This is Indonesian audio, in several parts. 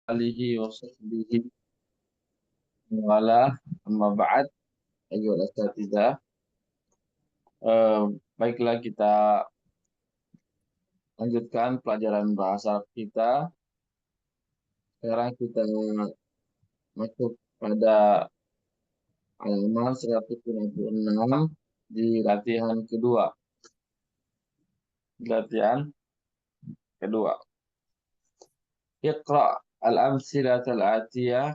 alihi wa sahbihi wala amma ba'd ayyuhal asatidzah. Baiklah, kita lanjutkan pelajaran bahasa Arab kita. Sekarang kita masuk pada halaman 156 di latihan kedua. Iqra al-amsilatal atiyah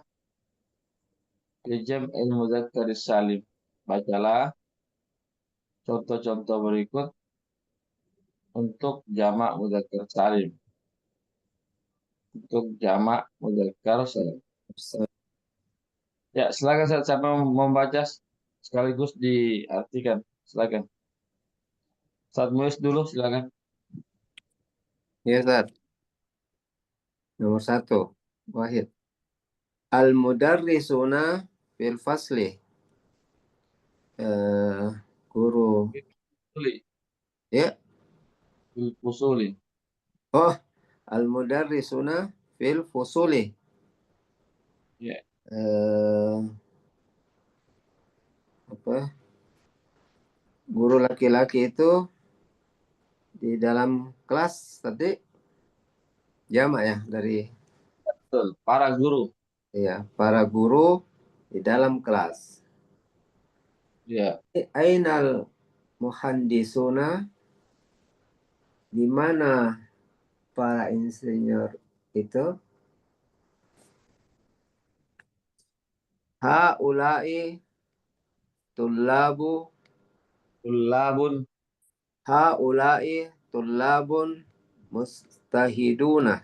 li jam'il mudzakkar salim. Bacalah contoh-contoh berikut untuk jamak mudzakkar salim. Ya, silakan siapa membaca sekaligus diartikan. Silakan. Saat nulis dulu, silakan. Ya, Ustaz. Nomor 1, Wahid. Al-mudarrisuna fil fasli. Guru. Ya. Fil fusuli. Oh, al-mudarrisuna fil fusuli. Ya. Apa? Guru laki-laki itu di dalam kelas tadi jamak ya dari Betul. Para guru. ya, para guru di dalam kelas. Ya. Ainal muhandisuna, di mana para insinyur itu? Haula'i tullabu, Tullabun. haula'i tullabun mustahiduna.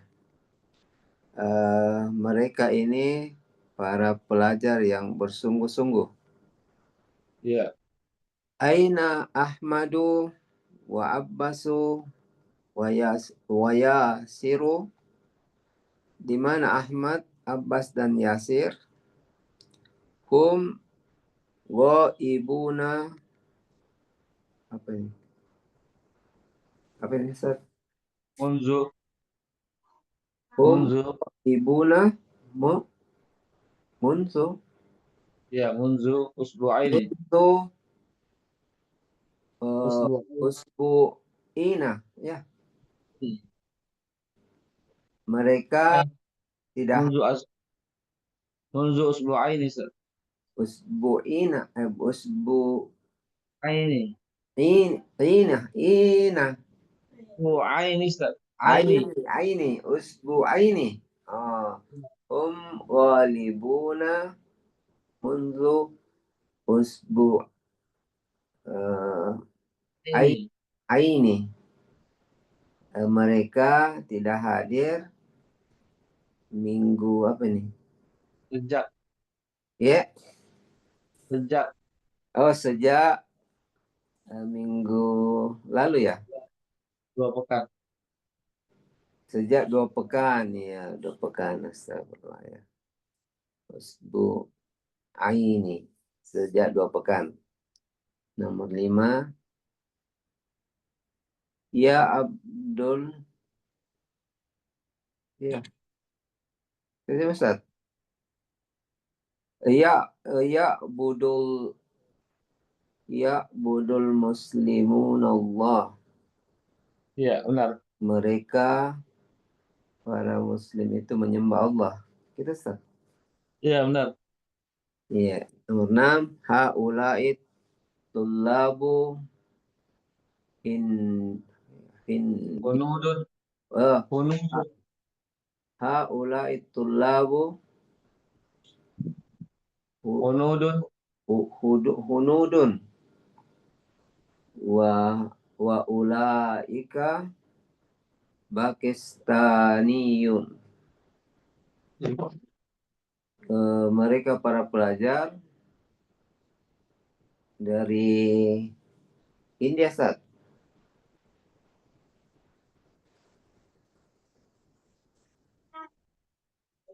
Mereka ini para pelajar yang bersungguh-sungguh. Ya. Aina Ahmadu wa Abbasu wa Yasiru, di mana Ahmad, Abbas dan Yasir? Hum ghaibuna. Apa ini? Apa ini, Ustaz? Munzu. Hum Munzu. ibuna munzu. Ya, munzu usbu'aini. Itu Usbu'aini. usbu'ina ya. Mereka tidak Munzu munzu usbu'aini. usbu'ina Aini. ina Usbu'aini, Ustaz. Aini. aini usbu'aini. Ghalibuna munzu usbu' Aini. aini. Mereka tidak hadir minggu apa nih? Sejak. Ya. Sejak. Oh, sejak minggu lalu ya. 2 pekan. Sejak 2 pekan ya, 2 pekan. Astagfirullah ya. Usbu aini, sejak 2 pekan. Nomor 5. Ya Abdul. Ya. Ini Ustaz. Budul muslimun Allah. Iya, benar. Mereka para muslim itu menyembah Allah. Kita Ustaz. Iya, benar. Iya. Nomor 6. Haula'id tullabu Hunudun. Hunudun. haula'id tullabu Hunudun. hunudun wa ulaika Pakistaniyun. Mereka para pelajar dari India, Ustaz.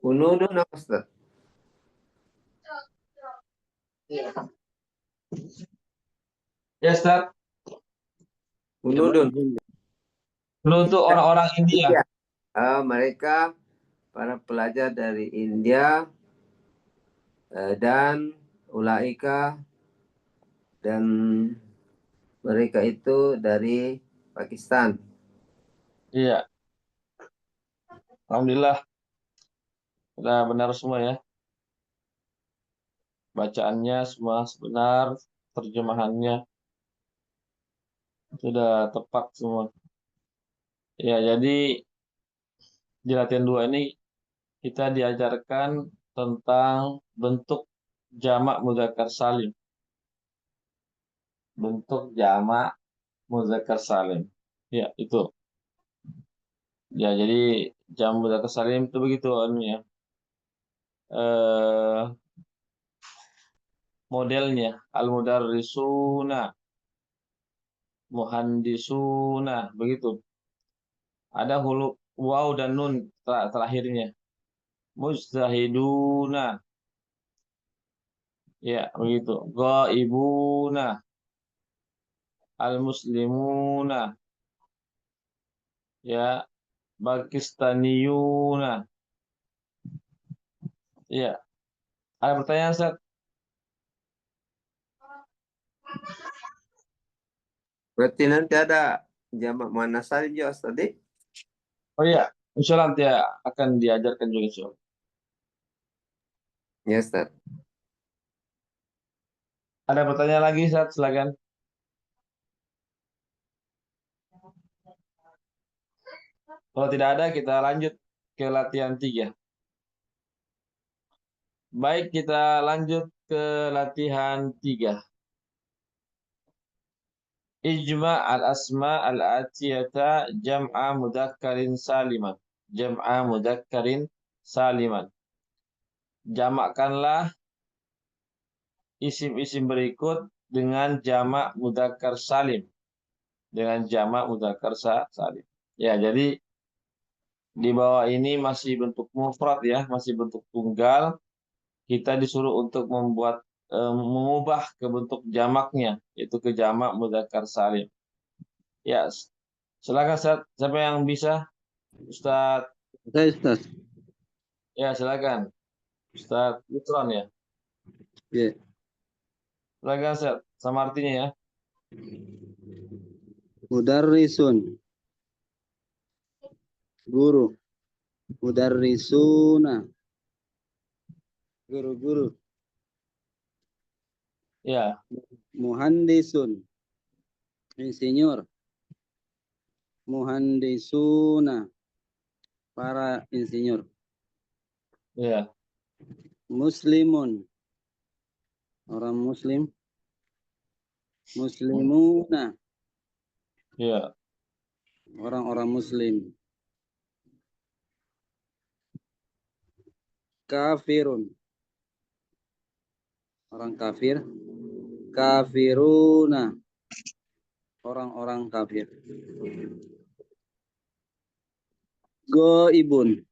Hunudun apa, Ustaz? Ya, Ustaz. Hunudun. Untuk orang-orang India. Mereka para pelajar dari India dan ulaika dan mereka itu dari Pakistan. Iya. Alhamdulillah. Sudah benar semua ya. Bacaannya semua benar. Terjemahannya sudah tepat semua. Ya, jadi di latihan 2 ini kita diajarkan tentang bentuk jamak mudzakkar salim. Bentuk jamak mudzakkar salim. Ya, itu. Ya, jadi jamak mudzakkar salim itu begitu ya. Modelnya al-mudarrisuna, muhandisuna, begitu. Ada huruf waw dan nun terakhirnya. Mujtahiduna. Ya, begitu. Ghaibuna, al-muslimuna. Ya, Pakistaniyuna. Ya, ada pertanyaan, Ustaz? Berarti nanti ada jamak muannas salim juga tadi? Oh iya, insya Allah nanti akan diajarkan juga insya Allah. Ya, Ustaz. Ada pertanyaan lagi, Ustaz? Silakan. Kalau tidak ada, kita lanjut ke latihan 3. Baik, kita lanjut ke latihan 3. Ijma al-asma al-atiyata jam'a mudakkarin saliman. Jam'a mudakkarin saliman. Jamakkanlah isim-isim berikut dengan jamak mudzakkar salim. Dengan jamak mudzakkar salim. Ya, jadi di bawah ini masih bentuk mufrad ya, masih bentuk tunggal. Kita disuruh untuk mengubah ke bentuk jamaknya, yaitu ke jamak mudzakkar salim. Ya, silakan Ustaz. Siapa yang bisa? Ustaz. Saya Ustaz. Ya, silakan. Ustaz Yusron ya. Ya. Silakan Ustaz. Sama artinya ya. Mudarrisun. Guru. Mudarrisuna. Guru-guru. Ya, Muhandisun. Insinyur. Muhandisuna. Para insinyur. ya, Muslimun. Orang muslim. Muslimuna. ya, Orang-orang muslim. Kafirun. Orang kafir. Kafiruna. Orang-orang kafir. Goibun.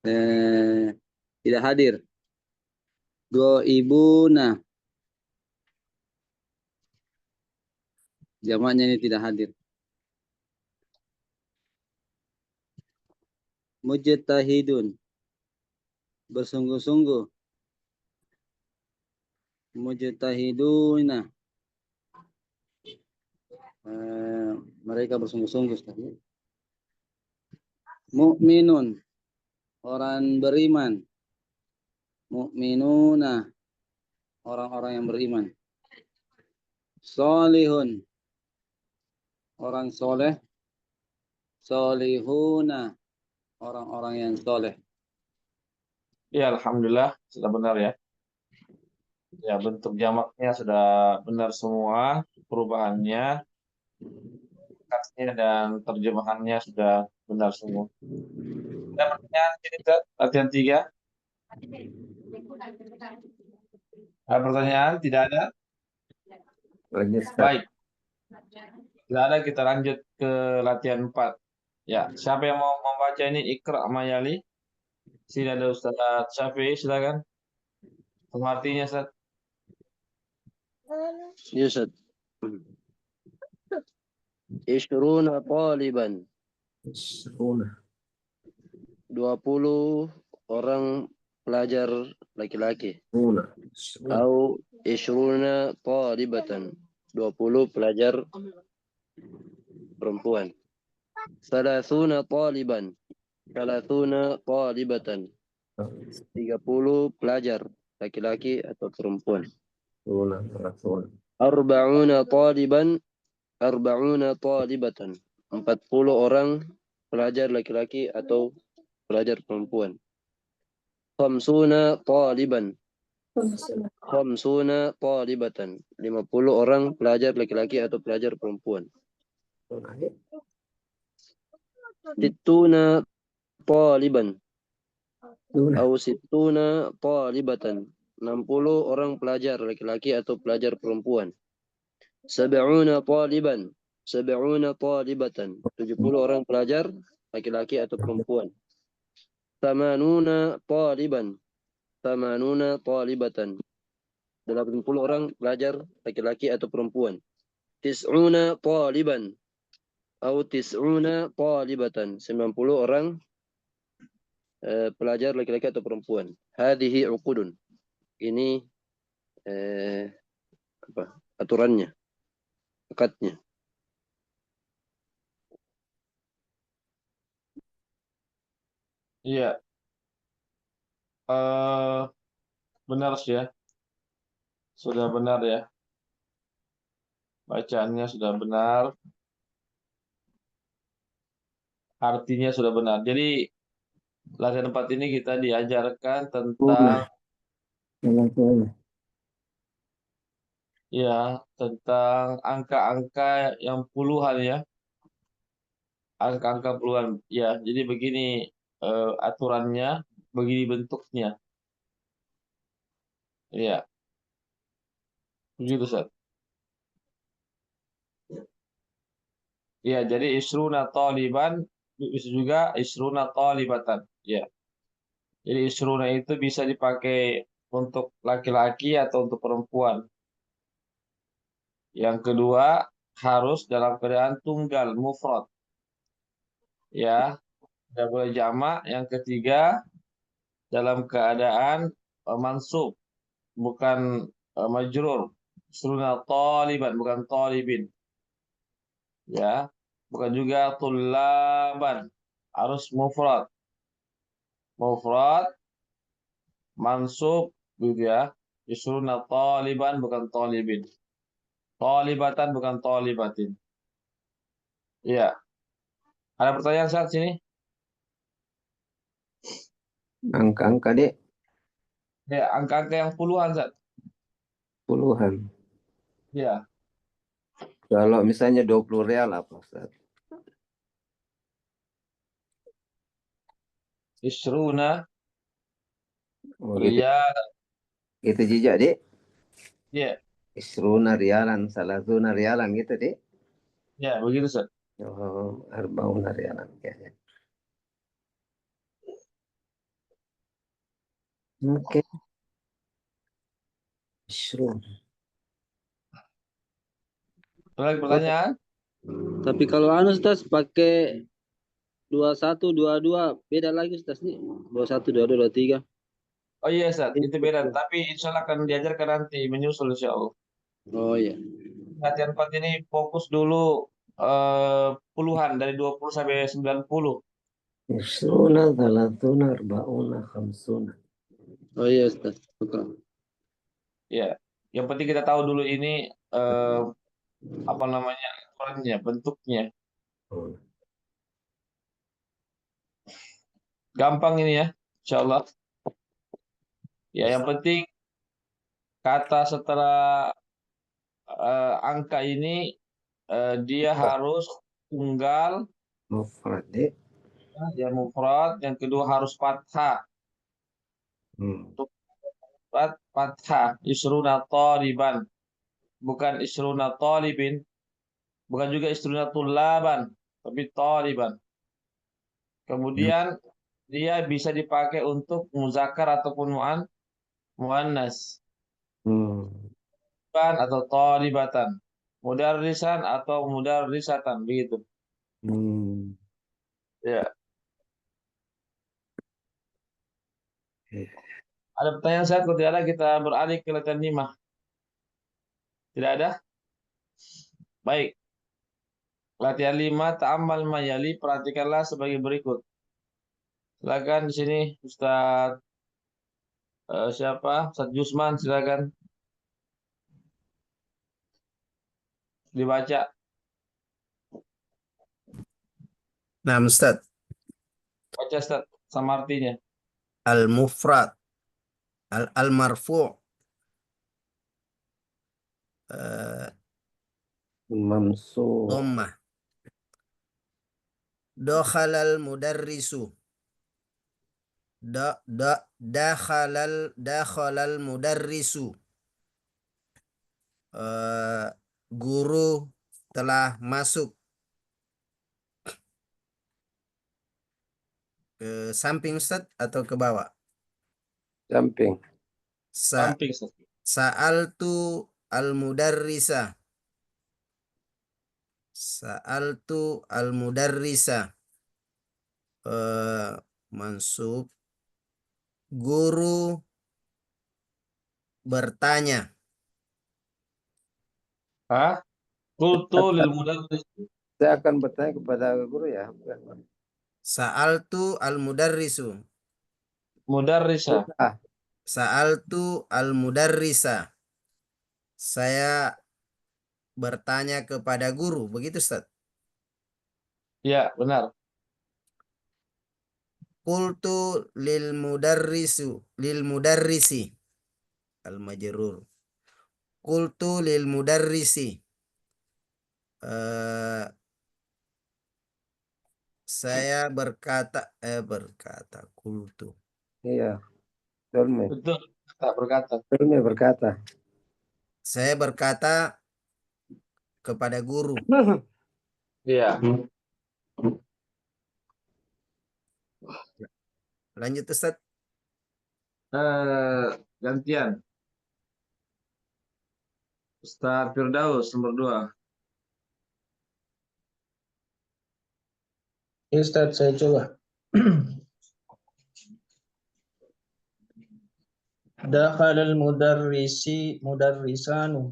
Tidak hadir. Goibuna. Jamaknya ini tidak hadir. Mujtahidun. Bersungguh-sungguh. Mujtahiduna. Mereka bersungguh-sungguh. Mu'minun. Orang beriman. Mu'minuna. Orang-orang yang beriman. Solihun. Orang soleh. Solihuna. Orang-orang yang soleh. ya. Alhamdulillah sudah benar ya. Ya, bentuk jamaknya sudah benar semua, perubahannya, kasnya dan terjemahannya sudah benar semua. Ada pertanyaan sini, Ustaz? Latihan 3. Ada pertanyaan? Tidak ada? Lanjut, Ustaz. Baik. Tidak ada, kita lanjut ke latihan 4. Ya, siapa yang mau membaca ini? Iqra Mayali. Sini ada Ustaz Syafi'i, silakan. Artinya, Ustaz. يوسف 20 طالبا Isruna. 20 orang pelajar laki-laki. Suna. Atau 20 talibatan. 20 pelajar perempuan. 30 taliban. 30 talibatan. 30 pelajar laki-laki atau perempuan. Suna. Suna. 40 taliban. 40 talibatan. 40 orang pelajar laki-laki atau pelajar perempuan. 50 taliban. 50 talibatan. 50 orang pelajar laki-laki atau pelajar perempuan. Suna. 60 taliban. Suna. Atau 60 talibatan. 60 orang pelajar laki-laki atau pelajar perempuan. 70 taliban. 70 talibatan. 70 orang pelajar laki-laki atau perempuan. 80 taliban. 80 talibatan. 80 orang pelajar laki-laki atau perempuan. 90 taliban. Atau 90 talibatan. 90 orang pelajar laki-laki atau perempuan. Hadhihi uqudun. Ini aturannya, akadnya. Iya, benar sih ya, sudah benar ya, bacaannya sudah benar, artinya sudah benar. Jadi latihan 4 ini kita diajarkan tentang Suna. ya, tentang angka-angka yang puluhan ya, angka-angka puluhan. Ya, jadi begini aturannya, begini bentuknya. Ya, begitu Ustaz. Ya, jadi isruna taliban bisa juga isruna talibatan. Ya. Jadi isruna itu bisa dipakai untuk laki-laki atau untuk perempuan. Yang kedua, harus dalam keadaan tunggal, mufrad. Ya, tidak boleh jamak. Yang ketiga, dalam keadaan mansub, bukan majrur. Isruna taliban, bukan talibin. Ya, bukan juga tullaban. Harus mufrad. Mufrad, mansub, gitu ya. Isruna taliban, bukan talibin. Talibatan, bukan talibatin. Iya. Ada pertanyaan saat sini? Angka-angka dek. Ya, angka-angka yang puluhan saat. Puluhan. Iya. Kalau misalnya 20 real apa Ustaz? Isruna Oh, gitu. riyal. Gitu jejak dek. Iya. Isruna rialan, salatuna rialan gitu dek. Ya, begitu saat. Oh, arbauna rialan. Ya, ya. Oke. Isrun. Ada lagi pertanyaan? Tapi kalau anu Ustaz pakai 21, 22 beda lagi Ustaz nih. 21, 22, 23. Oh iya, Ustaz, itu beda. Tapi insya Allah akan diajarkan nanti, menyusul insya Allah. Oh iya. Latihan 4 ini fokus dulu puluhan, dari 20 sampai 90. Isruna, salatuna, arbauna, khamsuna. Oh iya Ustaz. Oke. Ya, yang penting kita tahu dulu ini apa namanya, aturannya, bentuknya. Oh. Gampang ini ya, insya Allah. Ya, yang penting kata setelah angka ini dia harus tunggal, Mufrad dek. ya mufrad. Yang kedua harus fathah. Untuk fathah, isruna taliban, bukan isruna talibin, bukan juga isruna tulaban, tapi taliban. Kemudian dia bisa dipakai untuk muzakkar ataupun muannas, Hmm. ban atau talibatan, mudarrisan atau mudarrisatan, begitu. Hmm. Ya. Ada pertanyaan saya, kalau tidak ada kita beralih ke latihan 5. Tidak ada? Baik. Latihan 5, ta'ammal mayali, perhatikanlah sebagai berikut. Silakan di sini Ustaz siapa? Ustaz Jusman, silakan dibaca. Nah, Ustaz, Baca Ustaz sama artinya. al-mufrad, al-marfu' eh, Mamsu. dhammah. Dakhalal mudarrisu. Dakhalal mudarrisu. Guru telah masuk. Ke samping Ustaz atau ke bawah? Samping. Samping Ustaz. Sa'altu al-mudarrisa. Sa'altu al-mudarrisa. Mansub. Guru bertanya. Hah? Qultu lil mudarris. Saya akan bertanya kepada guru ya. Sa'altu al-mudarrisu. Mudarrisa. Sa'altu al-mudarrisa. Saya bertanya kepada guru. Begitu, Ustaz? Ya, benar. Qultu lil mudarrisi. Al-majrur. Qultu lil mudarrisi. Saya berkata qultu. Iya. Dolme. Betul. Tak berkata. Dolme berkata. Saya berkata kepada guru. Iya. Lanjut, Ustaz. Gantian. Ustaz Firdaus nomor 2. Ustaz, saya coba. Dakhala mudarrisanu.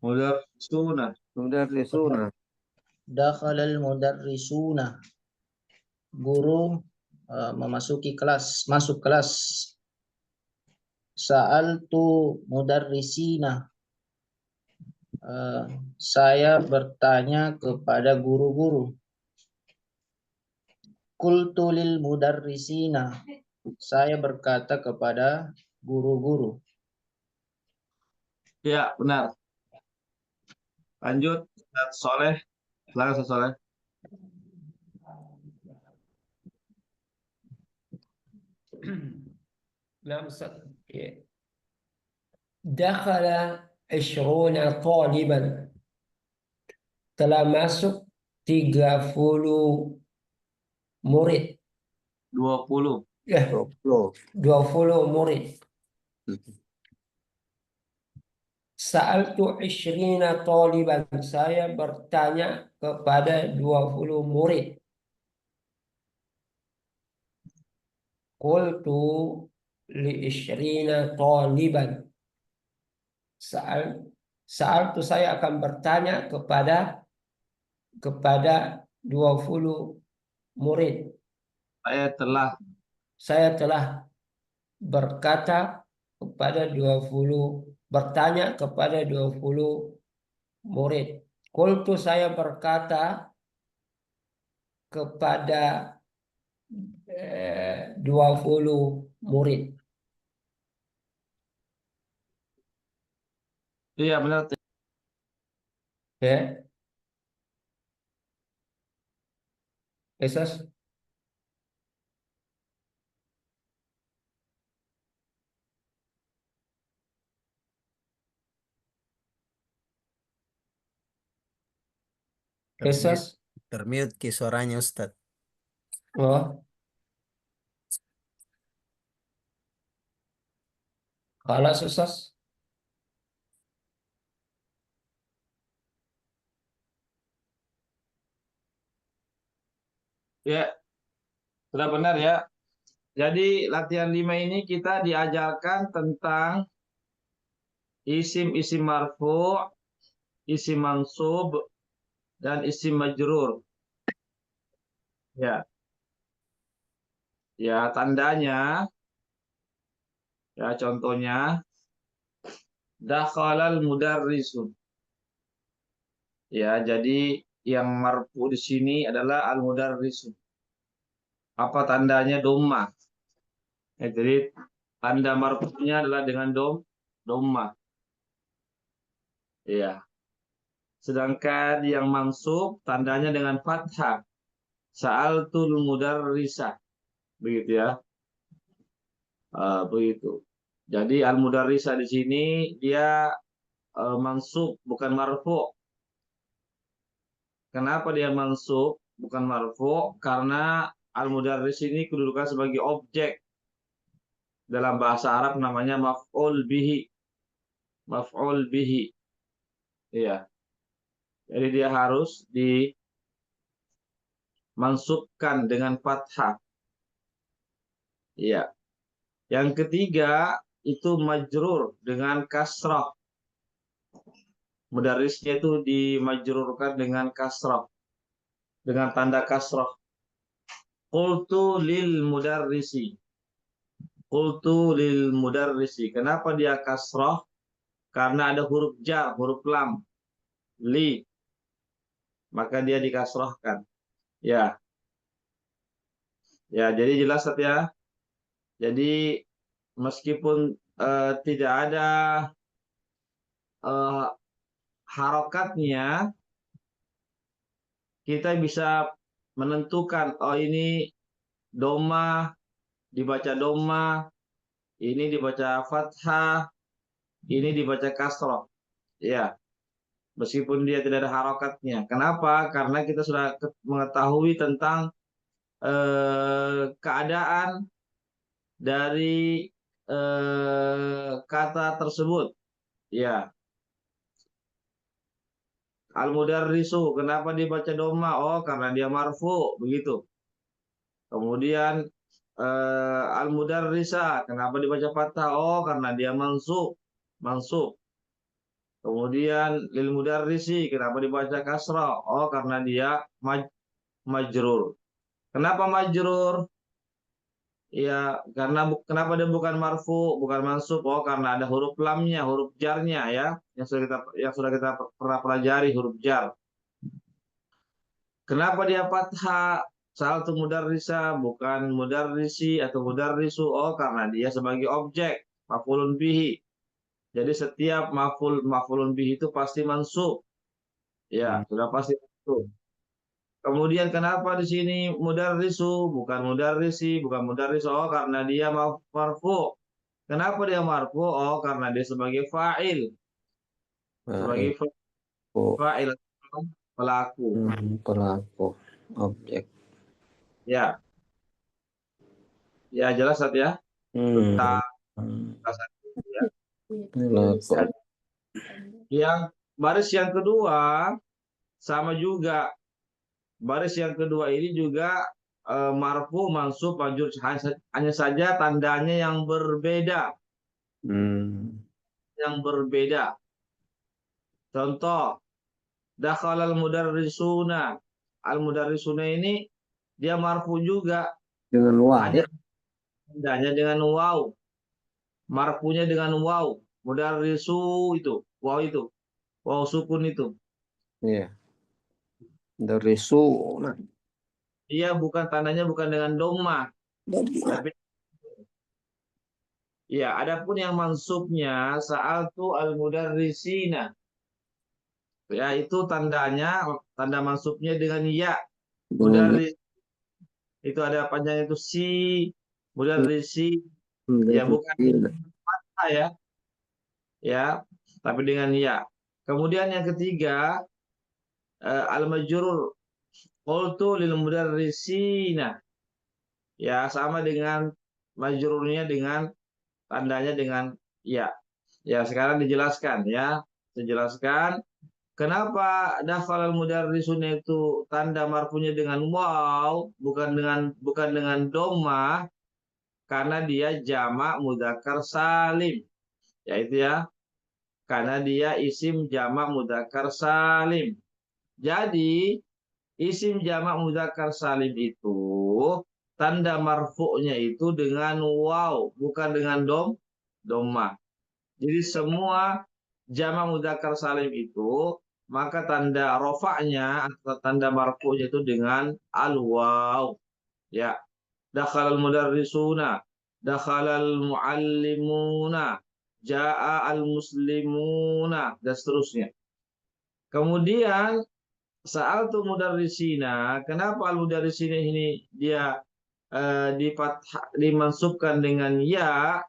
Mudarrisuna. Mudarrisuna. Dakhala mudarrisuna. Guru memasuki kelas, masuk kelas. Sa'altu mudarrisina. Saya bertanya kepada guru-guru. Qultu lil mudarrisina. Saya berkata kepada guru-guru. Ya, benar. Lanjut, Ustaz Soleh. Silakan Ustaz Soleh. نعم أستاذ. دخل 20 طالبا. Telah masuk 30 murid. 20. Ya, 20 murid. Sa'altu 20 taliban. Saya bertanya kepada 20 murid. Qultu li 20 taliban. Sa'altu saya akan bertanya kepada 20 murid. Saya telah berkata kepada 20, bertanya kepada 20 murid. Qultu saya berkata kepada 20 murid. Iya, benar. Ya. Esas. Esas. Termute ke suaranya Ustaz. Oh. Kalau susah. Ya, sudah benar ya. Jadi latihan 5 ini kita diajarkan tentang isim marfu, isim mansub, dan isim majrur. Ya, ya tandanya, ya contohnya dakhalal mudarrisun. Ya, jadi yang marfu di sini adalah al mudarrisun. Apa tandanya? Dhamma. Ya, jadi tanda marfu'nya adalah dengan dhamma. Ya. Sedangkan yang mansub tandanya dengan fathah. Sa'altul mudarrisa. Begitu ya. Begitu. Jadi al mudarrisa di sini dia mansub bukan marfu'. Kenapa dia mansub bukan marfu'? Karena al mudarris ini kedudukan sebagai objek. Dalam bahasa Arab namanya maf'ul bihi. Maf'ul bihi. Iya. Jadi dia harus dimansubkan dengan fathah. Iya. Yang ketiga itu majrur dengan kasrah. Mudarrisnya itu dimajrurkan dengan kasrah. Dengan tanda kasrah. Qultu lil mudarrisi. Qultu lil mudarrisi. Kenapa dia kasrah? Karena ada huruf jar, huruf lam. Li. Maka dia dikasrahkan. Ya. Ya, jadi jelas ya. Jadi meskipun tidak ada harokatnya, kita bisa menentukan, oh ini doma, dibaca doma, ini dibaca fathah, ini dibaca kasroh. Ya, meskipun dia tidak ada harokatnya. Kenapa? Karena kita sudah mengetahui tentang keadaan dari kata tersebut. Ya, al-mudarrisu, kenapa dibaca doma? Oh, karena dia marfu, begitu. Kemudian al-mudarrisa, kenapa dibaca fathah? Oh, karena dia mansub, mansub. Kemudian lil mudarrisi, kenapa dibaca kasrah? Oh, karena dia majrur. Kenapa majrur? Ya, karena kenapa dia bukan marfu, bukan mansub? Oh, karena ada huruf lamnya, huruf jarnya ya, yang sudah kita pernah pelajari, huruf jar. Kenapa dia fathah? Satu mudarrisa, bukan mudarrisi atau mudarrisu. Oh, karena dia sebagai objek, maf'ulun bihi. Jadi setiap maf'ulun bihi itu pasti mansub. Ya, sudah pasti mansub. Kemudian kenapa di sini mudarrisu, bukan mudarrisi, bukan mudarris? Oh, karena dia marfu. Kenapa dia marfu? Oh, karena dia sebagai fa'il. Sebagai fa'il, pelaku. Pelaku, objek. Ya, ya jelas ya tentang ya. Pelaku. Yang baris yang kedua sama juga. Baris yang kedua ini juga marfu, mansub, majrur, hanya saja tandanya yang berbeda. Yang berbeda. Contoh, dakhalal mudarrisuna. Al-mudarrisuna ini dia marfu juga. Dengan waw. Hanya tandanya dengan waw. Marfunya dengan waw. Mudarrisu itu, waw itu. Waw sukun itu. Iya. Dari sunah. Dia bukan tandanya bukan dengan doma. Tapi ya, adapun yang mansubnya sa'altu al-mudarrisina. Ya, itu tandanya, tanda mansubnya dengan ya. Mudarris itu ada panjangnya itu si, mudarrisi. Ya, bukan fathah ya. Ya, tapi dengan ya. Kemudian yang ketiga, al-majrur. Qultu lil mudarrisina. Ya, sama dengan majrurnya dengan tandanya dengan ya. Ya, sekarang dijelaskan ya. Dijelaskan kenapa dakhalal mudarrisun itu tanda marfunya dengan waw, bukan dengan dhamma. karena dia jamak mudzakkar salim. Yaitu ya, karena dia isim jamak mudzakkar salim. Jadi isim jamak mudzakkar salim itu tanda marfu'nya itu dengan waw, bukan dengan dhammah. Jadi semua jamak mudzakkar salim itu maka tanda rofa'nya atau tanda marfu'nya itu dengan al-waw. Ya, dakhalal mudarrisuna, dakhalal muallimuna, jaa al-muslimuna, dan seterusnya. Kemudian sa'altu mudarrisina, kenapa al-mudarrisina ini dia dimansubkan dengan ya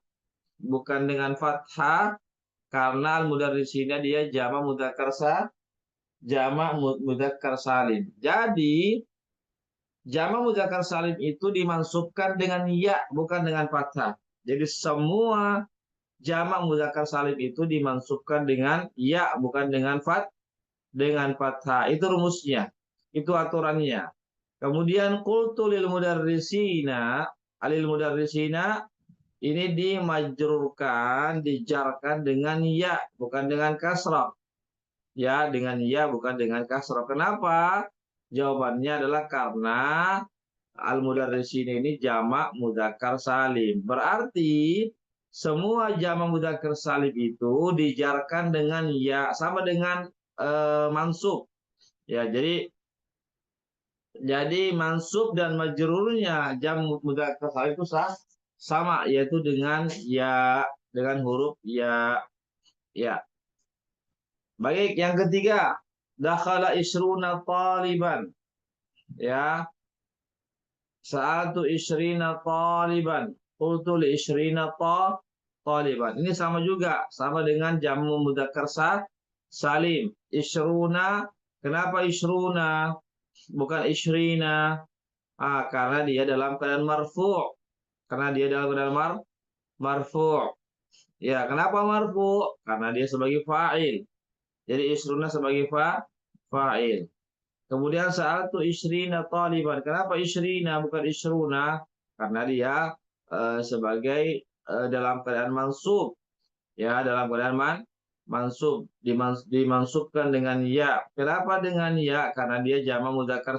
bukan dengan fathah? Karena al-mudarrisina dia jamak mudzakkar salim. Jadi jamak mudzakkar salim itu dimansubkan dengan ya bukan dengan fathah. Jadi semua jamak mudzakkar salim itu dimansubkan dengan ya bukan dengan fathah. Itu rumusnya. Itu aturannya. Kemudian qultu lil mudarrisina, alil mudarrisina ini dimajrurkan, dijarkan dengan ya, bukan dengan kasrah. Ya, dengan ya, bukan dengan kasrah. Kenapa? Jawabannya adalah karena al-mudarrisin ini jamak mudzakkar salim. Berarti semua jamak mudzakkar salim itu dijarkan dengan ya, sama dengan mansub. Ya, jadi mansub dan majrurnya jamak mudzakkar salim itu sama, yaitu dengan ya, dengan huruf ya. Ya. Baik, yang ketiga, dakhala isruna taliban. Ya. Sa'atu isrina taliban. Qultu li isrina taliban. Ini sama juga, sama dengan jamu mudzakkar salim. Isruna, kenapa isruna? Bukan isrina. Karena dia dalam keadaan marfu'. Karena dia dalam keadaan marfu'. Ya, kenapa marfu'? Karena dia sebagai fa'il. Jadi isruna sebagai fa'il. Kemudian sa'altu isrina taliban. Kenapa isrina bukan isruna? Karena dia sebagai dalam keadaan mansub. Ya, dalam keadaan mansub. Dimansubkan dengan ya. Kenapa dengan ya? Karena dia jamak mudzakkar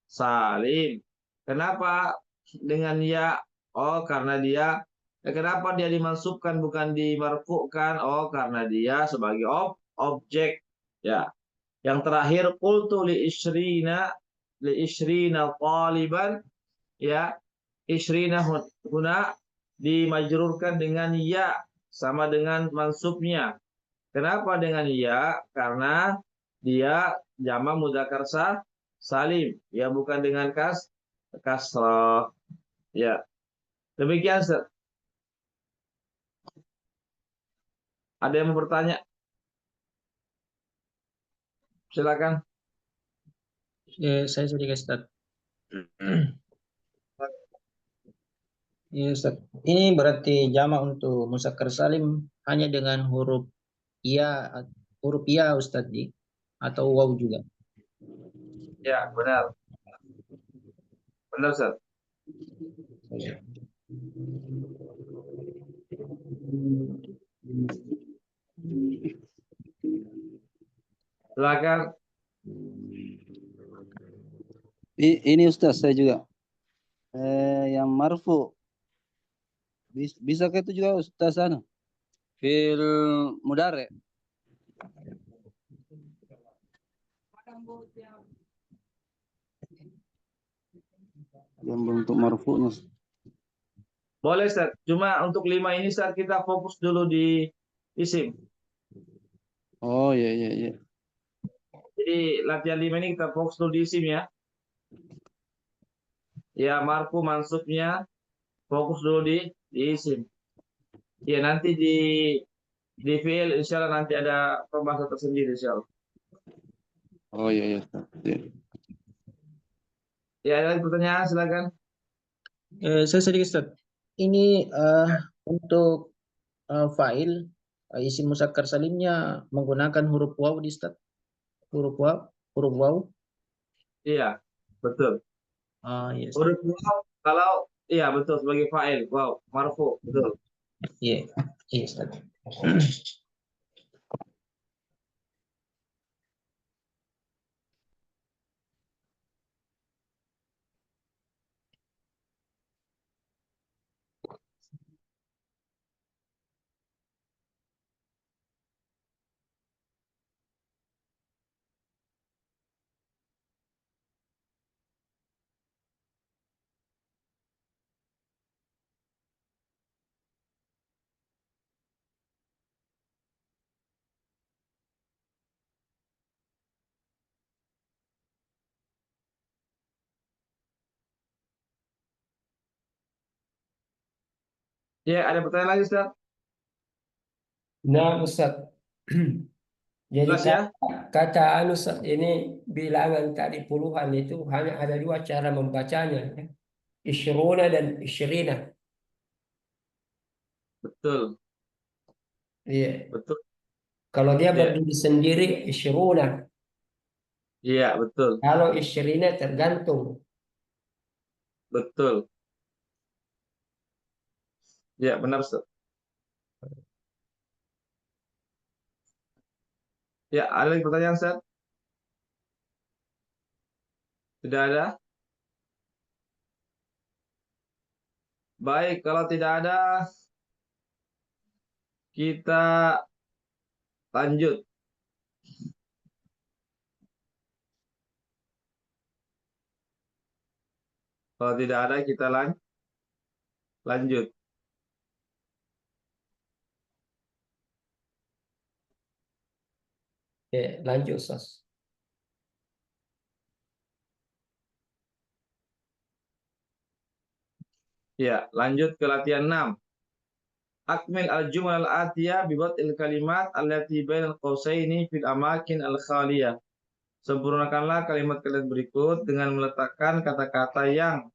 salim. Kenapa dengan ya? Oh, karena dia kenapa dia dimansubkan bukan dimarfu'kan? Oh, karena dia sebagai objek. Ya. Yang terakhir qultu li isrina taliban, ya. Isrina huna dimajrurkan dengan ya sama dengan mansubnya. Kenapa dengan ya? Karena dia jamak mudzakkar salim, ya, bukan dengan kasrah. Ya. Demikian, Ustaz. Ada yang mau bertanya? Silakan. Saya sedikit, Ustaz. Ya, Ustaz. Ini berarti jamak untuk muzakkar salim hanya dengan huruf ya, Ustaz, atau waw juga. Ya, benar. Benar, Ustaz. Silakan. Ini Ustaz, saya juga. Yang marfu. Bisa ke itu juga Ustaz sana? Fil mudare. Yang bentuk marfu'nya. Boleh, Ustaz. Cuma untuk 5 ini saat kita fokus dulu di isim. Oh, iya. Jadi latihan 5 ini kita fokus dulu di isim ya. Ya, marfu mansubnya fokus dulu di isim. Ya, nanti di fi'il insya Allah nanti ada pembahasan tersendiri insya Allah. Oh, iya. Ya, ada pertanyaan silakan. Saya sedikit, Ustaz. Ini untuk fa'il isim muzakkar salimnya menggunakan huruf waw di Ustaz. Huruf waw. Iya, betul. Yes. Huruf waw, kalau Iya, betul, sebagai fa'il. Wow, marfu, betul. Iya, iya Ustaz. Ya, ada pertanyaan lagi, Ustaz? Nah, Ustaz. Jadi Jelas ya? kata anu Ustaz, ini bilangan tadi puluhan itu hanya ada dua cara membacanya, ya. Isyruna dan isyrina. Betul, Iya. betul. Kalau dia Ya, berdiri sendiri isyruna. iya, betul, Kalau isyrina tergantung. betul. Ya, benar, Ustaz. Ya, ada lagi pertanyaan, Ustaz? Tidak ada? Baik, kalau tidak ada, kita lanjut. Kalau tidak ada, kita lanjut. Ya, lanjut Ustaz. Ya, lanjut ke latihan 6. Akmil al-jumlah al-atiyah bibatil kalimat allati bainal qausaini fil amakin al-khaliyah. Sempurnakanlah kalimat-kalimat berikut dengan meletakkan kata-kata yang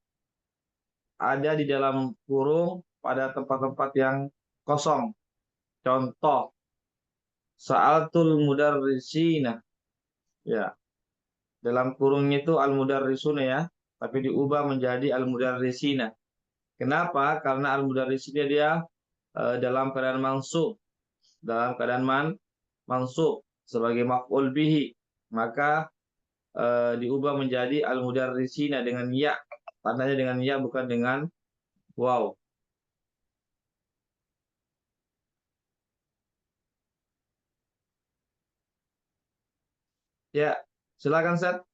ada di dalam kurung pada tempat-tempat yang kosong. Contoh, sa'altul mudarrisina. Ya, dalam kurung itu al-mudarrisuna ya, tapi diubah menjadi al-mudarrisina. Kenapa? Karena al-mudarrisina dia dalam keadaan mansub, dalam keadaan mansub sebagai maf'ul bihi, maka diubah menjadi al-mudarrisina dengan ya, tandanya dengan ya bukan dengan waw. Ya, silakan Seth.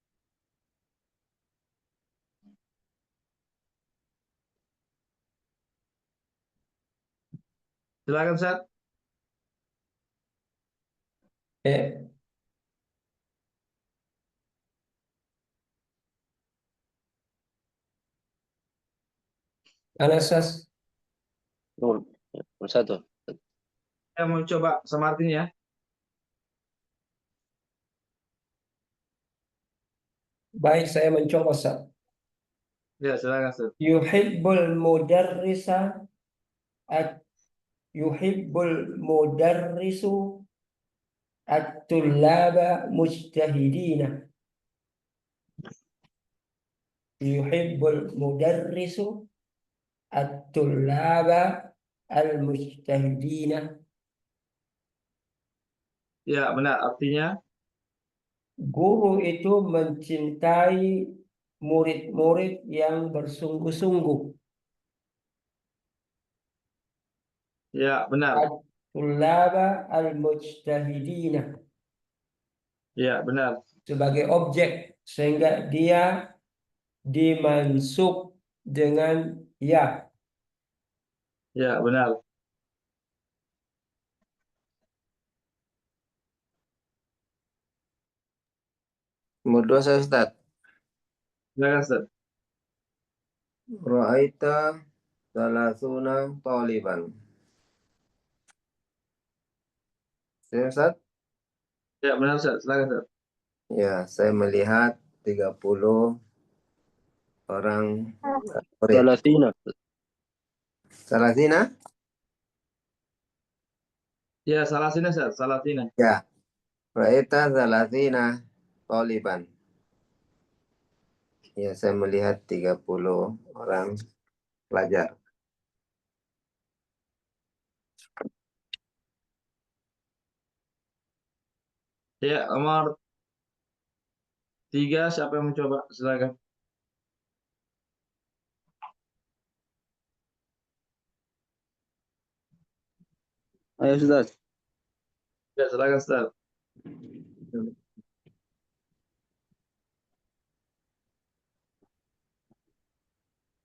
Silakan Seth. Ya, mana Ustaz? Nomor satu. Saya mau coba sama artinya ya. Baik, saya mencoba Ustaz. Ya, silakan Seth. Yuhibbul mudarrisa at yuhibbul mudarrisu at-tullaba mujtahidina. Yuhibbul mudarrisu at-tullaba al-mujtahidina. Ya, benar. Artinya, Guru itu mencintai murid-murid yang bersungguh-sungguh. ya benar. At-tullaba al-mujtahidina. Ya, benar. Sebagai objek sehingga dia dimansub dengan ya. Ya, benar. Nomor 2 saya Ustaz. Silakan Seth. Ra'aita salasuna taliban. Saya Ustaz? Ya, benar Seth. Silakan Seth. Ya, saya melihat 30 orang murid. Salasina. Salasina? Ya, salah sini Seth. Salah sini. Ya. Ra'aita salasina taliban. Ya, saya melihat 30 orang pelajar. Ya, nomor 3 siapa yang mencoba? Silakan. Ayo Ustaz. Ya, silakan Ustaz.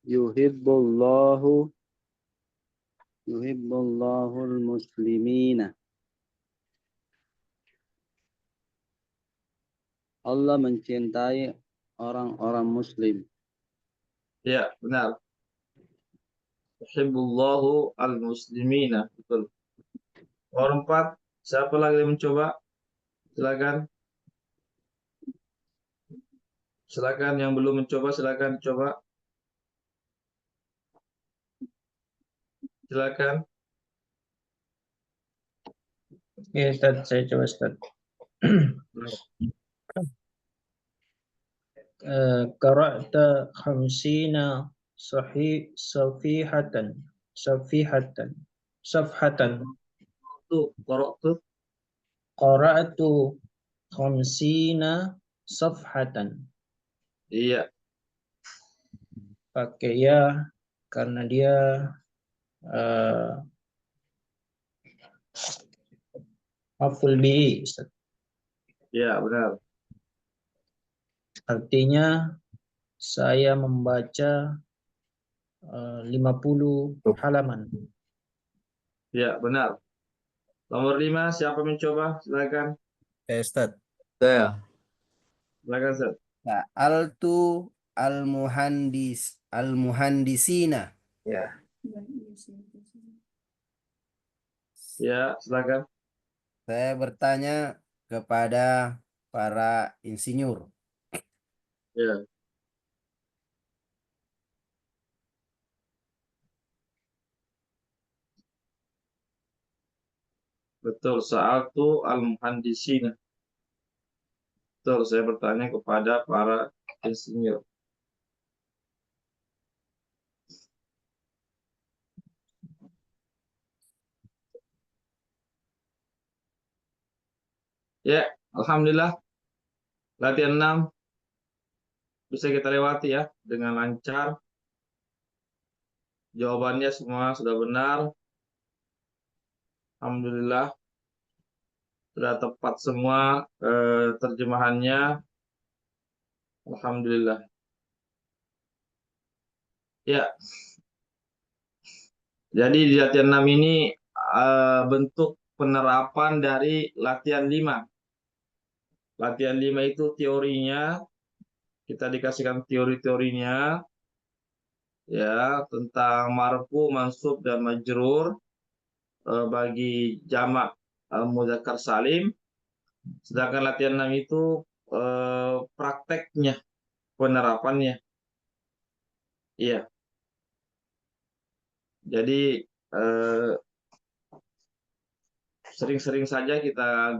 Yuhibbullahu Yuhibbullahul muslimina. Allah mencintai orang-orang muslim. Ya, benar. Yuhibbullahu al-muslimina. Betul. Nomor 4, siapa lagi yang mencoba? Silakan. Silakan yang belum mencoba, silakan coba. Silakan. Ya Ustaz, saya coba Ustaz. Qara'ta khamsina safihatan safihatan safhatan. Tuh, korok tuh. Qara'tu khamsina safhatan. Iya, Pakai ya karena dia maf'ul bihi Ustaz. iya benar. Artinya saya membaca 50 halaman. Iya, benar. Nomor 5, siapa mencoba? Silakan. Ustaz. Saya. Silakan, Ustaz. Sa'altu al-muhandisina. Ya. Ya, silakan. Saya bertanya kepada para insinyur. Ya. Betul, sa'altu al-muhandisina. Betul, saya bertanya kepada para insinyur. Ya, alhamdulillah. Latihan 6 bisa kita lewati ya dengan lancar. Jawabannya semua sudah benar. Alhamdulillah. Sudah tepat semua terjemahannya. Alhamdulillah. Ya, jadi di latihan 6 ini bentuk penerapan dari latihan 5. Latihan 5 itu teorinya, kita dikasihkan teori-teorinya, ya, tentang marfu, mansub, dan majrur bagi jamak mudzakkar salim. Sedangkan latihan 6 itu prakteknya, penerapannya. Iya. Jadi sering-sering saja kita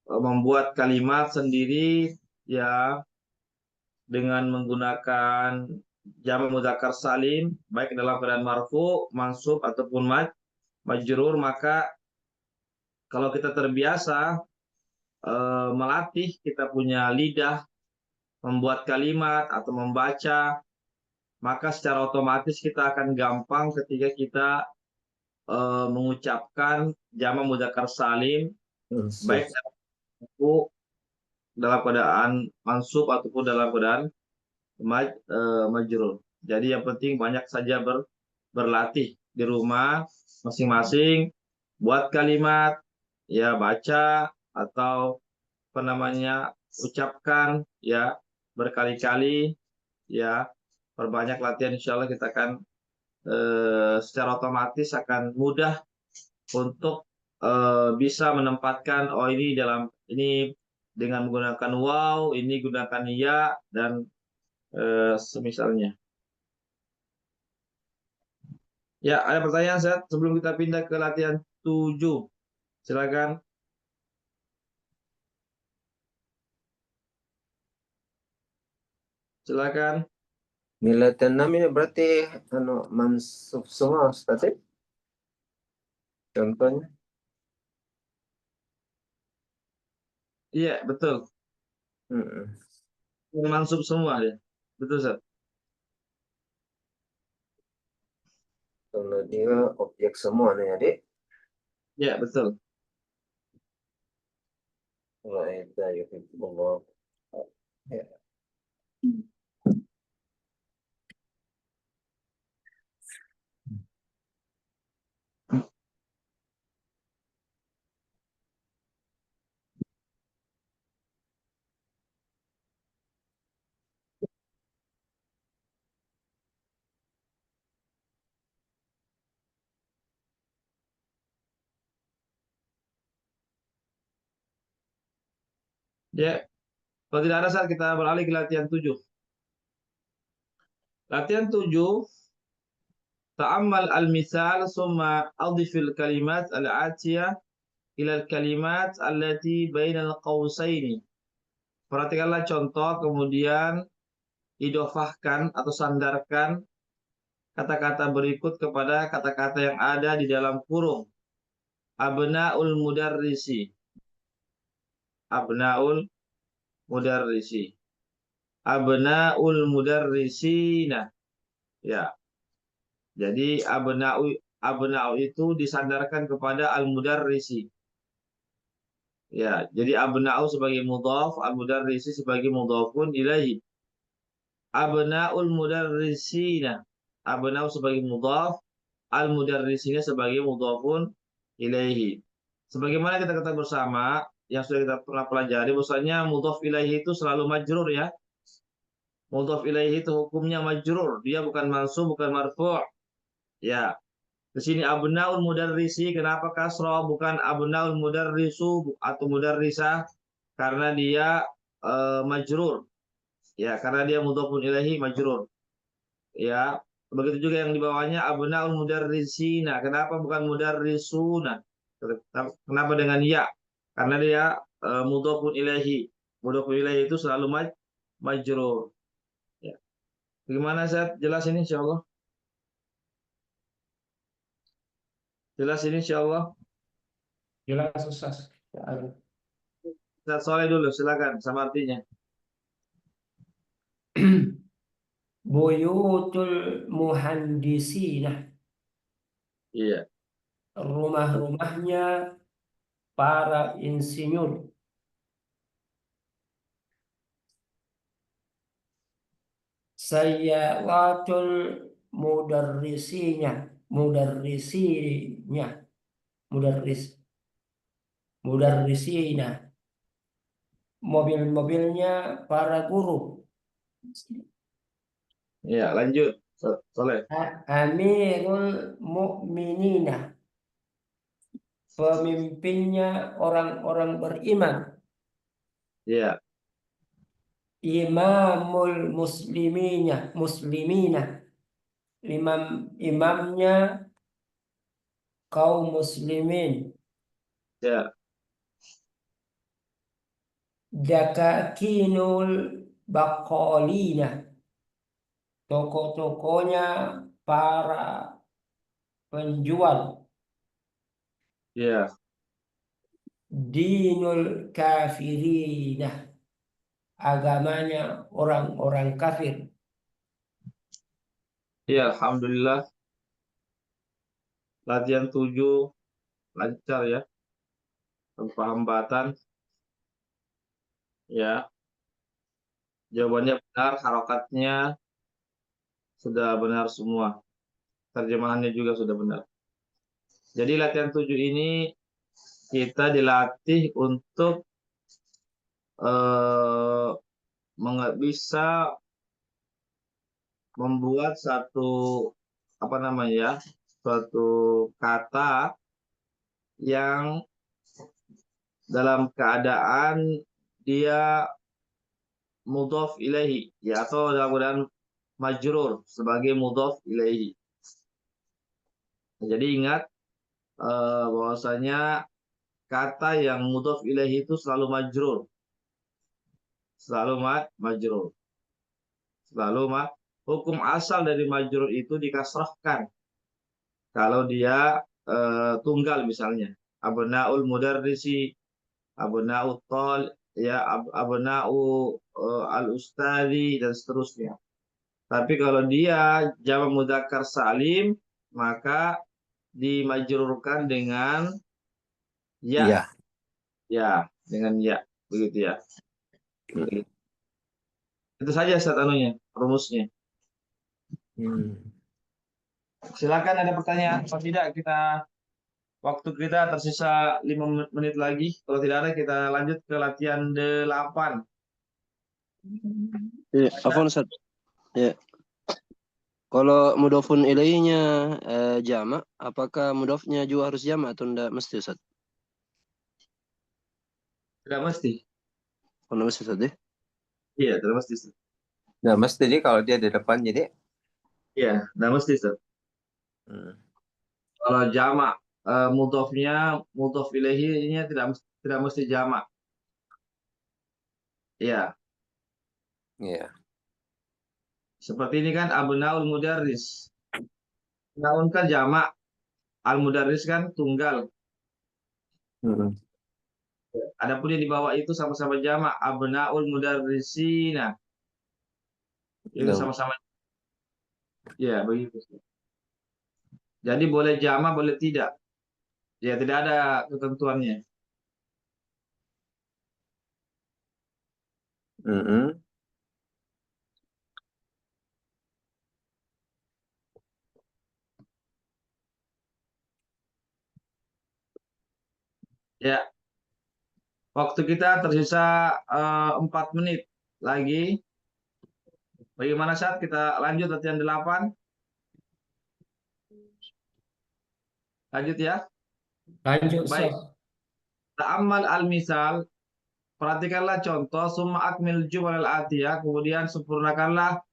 membuat kalimat sendiri ya dengan menggunakan jamak mudzakkar salim baik dalam keadaan marfu, mansub ataupun majrur, maka kalau kita terbiasa melatih kita punya lidah membuat kalimat atau membaca, maka secara otomatis kita akan gampang ketika kita mengucapkan jamak mudzakkar salim baik dalam keadaan mansub ataupun dalam keadaan majrur. Jadi yang penting banyak saja berlatih di rumah masing-masing, buat kalimat, ya baca atau apa namanya ucapkan ya berkali-kali, ya perbanyak latihan, insya Allah kita akan secara otomatis akan mudah untuk bisa menempatkan ini dengan menggunakan waw, ini gunakan ya, dan semisalnya. Ya, ada pertanyaan Zat sebelum kita pindah ke latihan 7. Silakan. Silakan. Milatan ini berarti mansub semua Ustaz ya? Contohnya. Iya, betul. Mm-mm. Mansub semua ya. Betul, Ustaz. Kalau dia objek semua nih adik. Iya, betul. Ra'aita yuhibbullah. Ya. Ya, kalau tidak ada saat kita beralih ke latihan 7. Latihan 7, ta'ammal al-misal summa adhifil kalimat al-atiyah ila al-kalimat allati bainal qausaini. Perhatikanlah contoh, kemudian idofahkan atau sandarkan kata-kata berikut kepada kata-kata yang ada di dalam kurung. Abnaul mudarrisi. Abnaul mudarrisi. Abnaul mudarrisina. Ya. Jadi abna'u itu disandarkan kepada al-mudarrisi. Ya, jadi abna'u sebagai mudhaf, al-mudarrisi sebagai mudhafun ilaihi. Abna'ul mudarrisina. Abna'u sebagai mudhaf, al-mudarrisina sebagai mudhafun ilaihi. Sebagaimana kita ketahui bersama yang sudah kita pernah pelajari, bahwasanya mudhaf ilaihi itu selalu majrur ya. Mudhaf ilaihi itu hukumnya majrur, dia bukan mansub, bukan marfu'. Ya. Di sini abnaul mudarrisi, kenapa kasrah bukan abnaul mudarrisu atau mudarrisah? Karena dia majrur. Ya, karena dia mudhafun ilaihi majrur. Ya, begitu juga yang di bawahnya abnaul mudarrisina. Kenapa bukan mudarrisuna? Kenapa dengan ya? Karena dia mudhafun ilaihi. Mudhafun ilaihi itu selalu majrur. Ya. Bagaimana Ustaz? Jelas ini insyaallah? Jelas ini insyaallah? Jelas Ustaz. Ya, Ustaz Soleh dulu, silakan sama artinya. Buyutul muhandisina. Iya. Rumah-rumahnya para insinyur. Sayyawatul mudarrisinya. Mudarrisinya. Mudarrisina. Mobil-mobilnya para guru. Iya, lanjut. Soleh. Amirul Mukminina. Pemimpinnya orang-orang beriman. Iya. Imamul muslimina. Imamnya kaum muslimin. Ya. Dakakinul baqalina. Toko-tokonya para penjual. Iya. Dinul kafirina. Agamanya orang-orang kafir. Iya, alhamdulillah. Latihan 7 lancar ya. Tanpa hambatan. Ya. Jawabannya benar, harokatnya sudah benar semua. Terjemahannya juga sudah benar. Jadi latihan 7 ini kita dilatih untuk bisa membuat satu suatu kata yang dalam keadaan dia mudhaf ilaihi, ya, atau dalam keadaan majrur sebagai mudhaf ilaihi. Jadi ingat bahwasanya kata yang mudhaf ilaihi itu selalu majrur. Selalu majrur. Selalu hukum asal dari majrur itu dikasrahkan kalau dia tunggal misalnya. Abnaul mudarrisi, abna'u tol, ya abna'u al ustadi dan seterusnya. Tapi kalau dia jamak mudzakkar salim maka dimajrurkan dengan ya, Iya. ya dengan ya, begitu ya. Begitu. Itu saja Ustaz anunya, rumusnya. Silakan ada pertanyaan atau tidak, waktu kita tersisa 5 menit lagi. Kalau tidak ada kita lanjut ke latihan 8. Ya, afwan Ustaz. Ya. Kalau mudhofun ilaihinya jamak, apakah mudhofnya juga harus jamak atau enggak mesti Ustaz? Tidak mesti. Oh, enggak mesti Ustaz ya? Iya, tidak mesti. Ustaz. Nah, mesti jadi kalau dia di depan jadi. Iya, tidak mesti. Ustaz. Kalau jamak mudhofnya mudhof ilaihinya tidak mesti jamak. Iya, Iya. seperti ini kan abnaul mudarris. Naun kan jamak, al mudarris kan tunggal. Adapun yang di bawah itu sama-sama jamak, abnaul mudarrisina. Itu Betul. sama-sama. Ya, begitu. Jadi boleh jamak, boleh tidak. Ya, tidak ada ketentuannya. Ya, waktu kita tersisa 4 menit lagi. Bagaimana saat kita lanjut latihan 8? Lanjut ya. Lanjut, Baik. Sof. Ta'ammal al-misal. Perhatikanlah contoh. Summa akmil jumal al-atiyah. Kemudian sempurnakanlah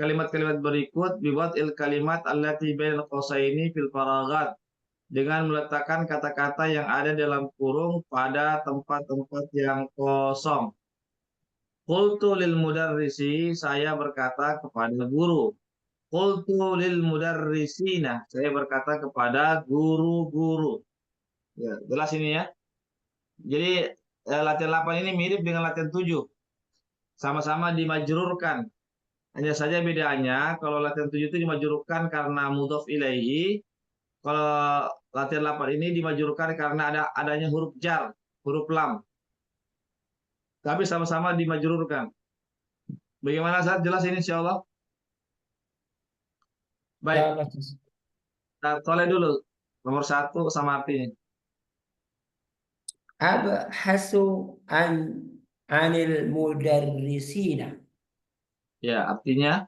kalimat-kalimat berikut. Biwat il kalimat allati bainal qausaini fil faragat. Dengan meletakkan kata-kata yang ada dalam kurung pada tempat-tempat yang kosong. Qultu lil mudarrisi, saya berkata kepada guru. Qultu lil mudarrisina, saya berkata kepada guru-guru. Ya, jelas ini ya. Jadi latihan 8 ini mirip dengan latihan 7. Sama-sama dimajrurkan. Hanya saja bedanya kalau latihan 7 itu dimajrurkan karena mudhof ilaihi. Kalau latihan 8 ini dimajrurkan karena adanya huruf jar, huruf lam. Tapi sama-sama dimajrurkan. Bagaimana saat jelas ini insyaallah? Baik, kita toleh dulu. Nomor 1 sama artinya. Abhasu anil mudarrisina. Ya, artinya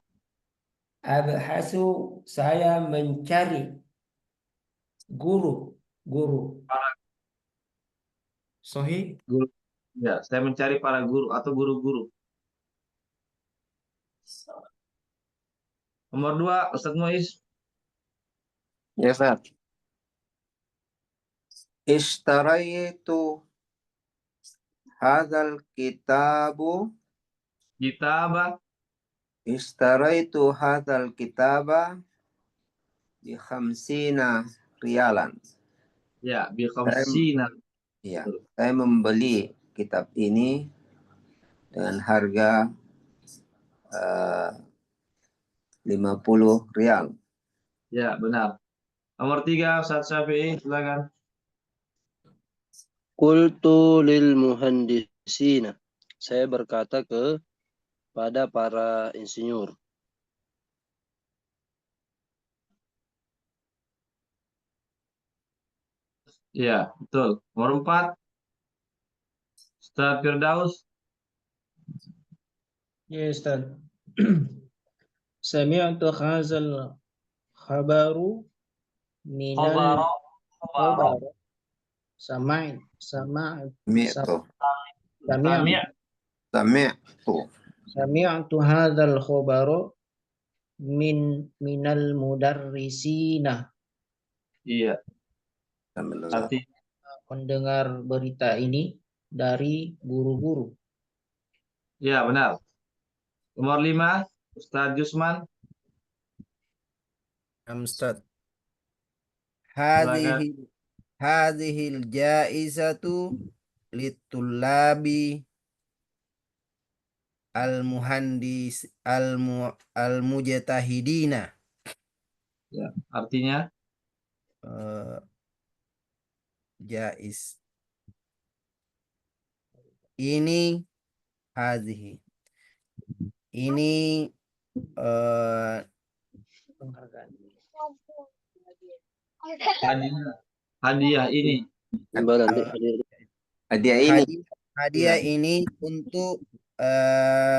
Abhasu, saya mencari guru. Sahih? guru. Ya, saya mencari para guru atau guru-guru. Nomor 2, Ustaz Muiz. Ya, Ustaz. Ishtaraitu hadzal kitabu. Kitabah. Ishtaraitu hadzal kitaba bi khamsina rialan. Ya, bi khamsina. Ya, saya membeli kitab ini dengan harga 50 rial. Ya, benar. Nomor 3, Ustaz Syafi'i, silakan. Qultu lil muhandisina. Saya berkata kepada para insinyur. Ya, betul. Nomor 4, Ustaz Firdaus. Ya, Ustaz. Sami'tu hadzal khabaru minal Khabar. sami'tu Mi'tu. sami'tu Sami'tu. sami'tu hadzal khabaru minal mudarrisina. Iya, Alhamdulillah. arti Mendengar berita ini dari guru-guru. ya, benar. Nomor 5, Ustaz Jusman. Ustaz. Silakan. Hadhil jaizatu litulabi al-muhandis al-mujtahidina. Ya, artinya Eh, jaiz. Ini hadhihi. Ini Penghargaan. hadiah ini. Imbalan. Hadiah ini. Hadiah ini untuk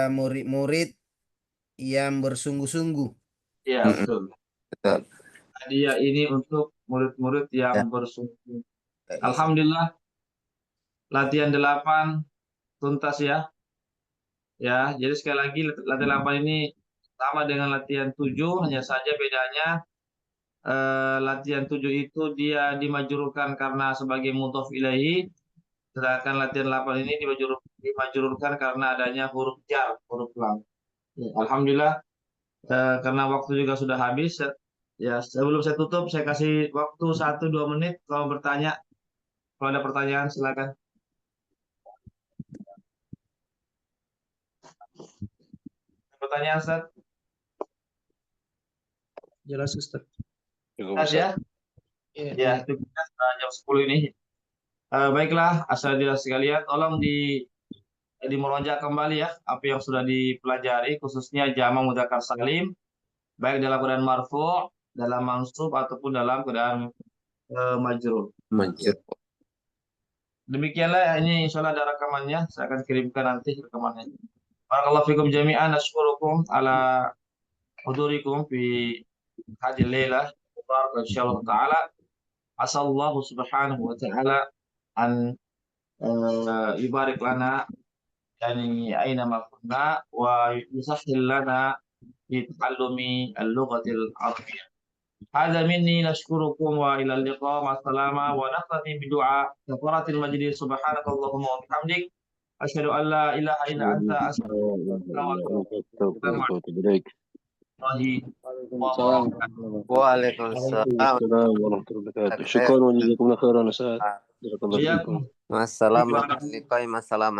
murid-murid yang bersungguh-sungguh. Ya, betul. Betul. Hadiah ini untuk murid-murid yang bersungguh. Alhamdulillah, latihan 8 tuntas ya. Ya, jadi sekali lagi latihan 8 ini sama dengan latihan 7, hanya saja bedanya latihan 7 itu dia dimajrurkan karena sebagai mudhof ilaihi, sedangkan latihan 8 ini dimajrurkan karena adanya huruf jar, huruf lam. Ya, alhamdulillah, karena waktu juga sudah habis. Ya, sebelum saya tutup, saya kasih waktu 1-2 menit kalau bertanya. Kalau ada pertanyaan, silakan. Pertanyaan, Ustaz? Jelas Ustaz. Ustaz ya? Ya, itu kita sudah jam 10 ini. Baiklah, asal-asal sekalian, tolong dimurojaah kembali ya, apa yang sudah dipelajari, khususnya jamak mudzakkar salim, baik dalam keadaan marfu', dalam mansub, ataupun dalam keadaan majrur. Demikianlah, ini insya Allah ada rekamannya, saya akan kirimkan nanti rekamannya. Barakallahu fikum jami'an, asyukurukum ala hudurikum fi hadhihi lailah mubarakah insyaallah taala. Asallahu subhanahu wa ta'ala an yubarik lana yani aina ma kunna wa yusahhil lana fi ta'allumi al-lughatil arabiyyah. Hadza minni nashkurukum wa ila al-liqa ma salama wa naqtadi bi du'a kafaratil majlis subhanakallahumma wa bihamdik asyhadu an la ilaha illa anta astaghfiruka wa atubu ilaik. Waalaikumsalam. warahmatullahi wabarakatuh. Syukran wa jazakumullahu khairan Ustaz. Jazakallahu Iya. khairan. Wassalamu alaikum. Wassalam.